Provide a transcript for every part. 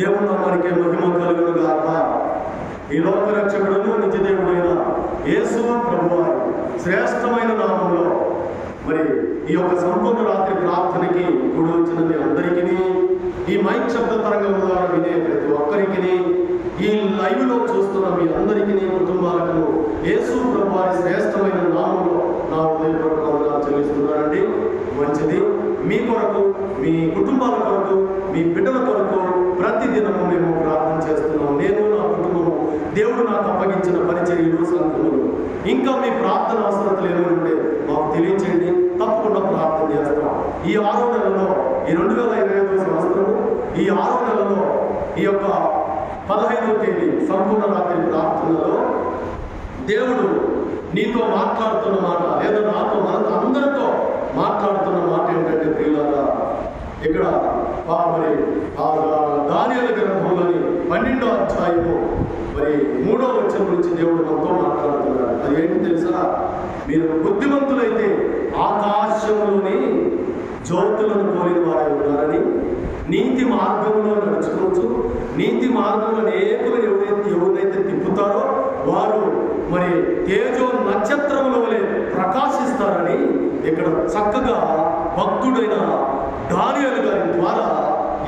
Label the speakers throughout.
Speaker 1: దేవుని నామానికి మహిమ కలుగును గాక. ఈ లోక రక్షకుడును నిత్యదేవుడైన యేసు ప్రభువారి శ్రేష్టమైన నామంలో మరి ఈ యొక్క సంపూర్ణ రాత్రి ప్రార్థనకి కూడి వచ్చిన మీ అందరికీ, ఈ మైక్ శబ్ద తరంగం ద్వారా వినే ప్రతి ఒక్కరికి, ఈ లైవ్ లో చూస్తున్న మీ అందరికీ, కుటుంబాలకు యేసు ప్రభువారి శ్రేష్టమైన నామంలో నా హృదయపూర్వక వందనాలు చెల్లిస్తున్నానండి. మంచిది. మీ కొరకు, మీ కుటుంబాల కొరకు, మీ బిడ్డల కొరకు ప్రతి దినము మేము ప్రార్థన చేస్తున్నాం. నేను, నా కుటుంబము, దేవుడు నాకు అప్పగించిన పరిచర్యలు, సంఘములు, ఇంకా మీ ప్రార్థన అవసరతలు ఏమైనా ఉంటే మాకు తెలియచేయండి. తప్పకుండా ప్రార్థన చేస్తాం. ఈ 6వ నెలలో, ఈ 2025 సంవత్సరము, ఈ 6వ నెలలో ఈ యొక్క 15వ తేదీ సంపూర్ణ రాత్రి ప్రార్థనలో దేవుడు నీతో మాట్లాడుతున్న మాట, లేదా నాతో, మనతో అందరితో మాట్లాడుతున్న మాట ఏంటంటే, ప్రియులారా, ఇక్కడ మరి దానియేలు గ్రంథంలోని 12వ అధ్యాయము మరి 3వ వచనం నుంచి దేవుడు మనతో మాట్లాడుతున్నాడు. అది ఏంటి తెలుసా? మీరు బుద్ధిమంతులైతే ఆకాశంలోని జ్యోతులను పోలిన వారై ఉన్నారని, నీతి మార్గంలో నడుచుకోవచ్చు, నీతి మార్గంలో అనేకులు ఎవరైతే తిప్పుతారో వారు మరి తేజో నక్షత్రముల వలె ప్రకాశిస్తారని ఇక్కడ చక్కగా భక్తుడైన దానియేలు గారి ద్వారా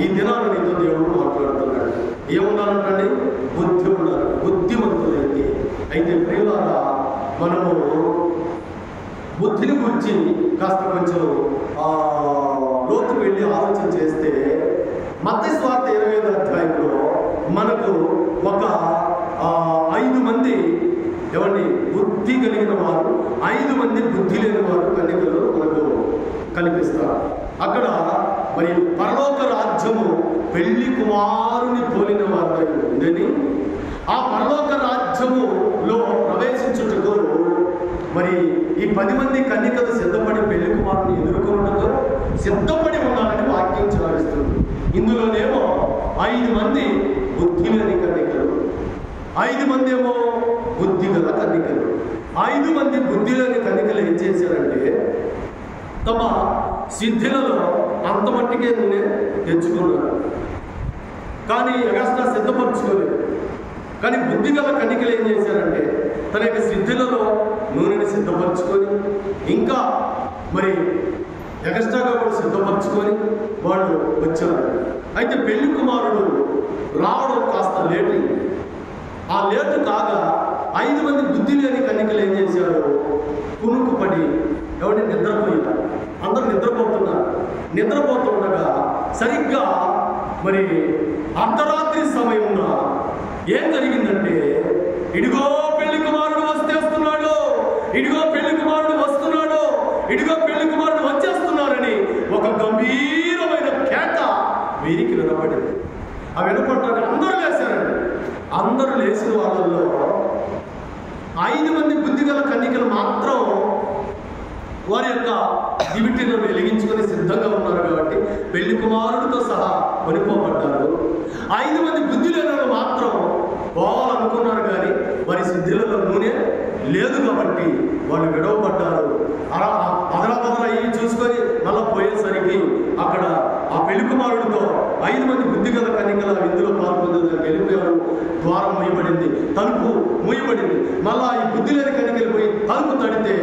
Speaker 1: ఈ దినాన్ని నీతో దేవుడు మాట్లాడుతున్నాడు. ఏమున్నారంటే బుద్ధి ఉన్నారు, బుద్ధిమంతులైతే. అయితే ప్రియులారా, మనము బుద్ధిని గురించి కాస్త కొంచెం లోతు వెళ్ళి ఆలోచన చేస్తే, మత్తయి సువార్త 25వ అధ్యాయంలో మనకు ఒక 5 మంది బుద్ధి కలిగిన వారు, 5 మంది బుద్ధి లేని వారు కన్యకలు మనకు కనిపిస్తారు. అక్కడ మరి పరలోక రాజ్యము పెళ్లి కుమారుని పోలిన వారు ఉందని, ఆ పరలోక రాజ్యములో ప్రవేశించుటకు మరి ఈ 10 మంది కన్యకలు సిద్ధపడి పెళ్లి కుమారుని ఎదుర్కొన్నట్టు సిద్ధపడి ఉండాలని వాక్యం చలాయిస్తుంది. ఇందులోనేమో 5 మంది బుద్ధి లేని కన్యకలు, 5 మంది ఏమో బుద్ధి గల కన్యకలు. 5 మంది బుద్ధి లేని కన్యకలు ఏం చేశారంటే, తమ సిద్ధిలలో అంత మట్టికే నూనె తెచ్చుకున్నారు, కానీ ఎగస్ట్రా సిద్ధపరచుకోలేదు. కానీ బుద్ధి గల కన్యకలు ఏం చేశారంటే, తన యొక్క సిద్ధిలలో నూనెని సిద్ధపరచుకొని, ఇంకా మరి ఎగస్ట్రాగా కూడా సిద్ధపరచుకొని వాళ్ళు వచ్చారు. అయితే పెళ్లి కుమారుడు రావడం కాస్త లేటు. ఆ లేటు కాగా 5 మంది బుద్ధి లేని కన్యకలు ఏం చేశారు? కునుకు పడి నిద్రపోయారు. అందరూ నిద్రపోతున్నారు. నిద్రపోతుండగా సరిగ్గా మరి అర్ధరాత్రి సమయంలో ఏం జరిగిందంటే, ఇదిగో పెళ్లి కుమారుడు వస్తేస్తున్నాడు, ఇదిగో పెళ్లి కుమారుడు వస్తున్నాడు, ఇదిగో పెళ్లి కుమారుడు వచ్చేస్తున్నారని ఒక గంభీరమైన కేక వీరికి వినపడింది. ఆ వినపడటానికి అందరూ లేచారండి. అందరూ లేచిన వాళ్ళల్లో 5 మంది బుద్ధి గల కన్యకలు మాత్రం వారి యొక్క దివిటీలను వెలిగించుకొని సిద్ధంగా ఉన్నారు. కాబట్టి పెళ్లి కుమారుడితో సహా కొనిపోబడ్డారు. 5 మంది బుద్ధి లేని మాత్రం పోవాలనుకున్నారు, కానీ వారి సిద్ధిలలో నూనె లేదు కాబట్టి వాళ్ళు విడవబడ్డారు. అదలా అయ్యి చూసుకొని మళ్ళీ పోయేసరికి అక్కడ ఆ పెళ్లి కుమారుడితో 5 మంది బుద్ధి గల కన్యకల విందులో పాల్పొందేందుకు వెళ్ళిపోయారు. ద్వారం మూయబడింది, తలుపు మూయబడింది. మళ్ళా ఈ బుద్ధి లేని కన్యకలు పోయి తలుపు తడితే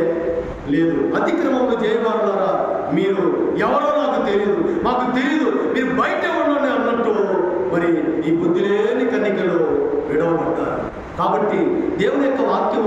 Speaker 1: లేదు. అతిక్రమంలో చేయవారులారా, మీరు ఎవరో నాకు తెలియదు, మాకు తెలియదు, మీరు బయట ఉండండి అన్నట్టు మరి ఈ బుద్ధి లేని కన్యకలు విడవబడ్డారు. కాబట్టి దేవుని యొక్క వాక్యం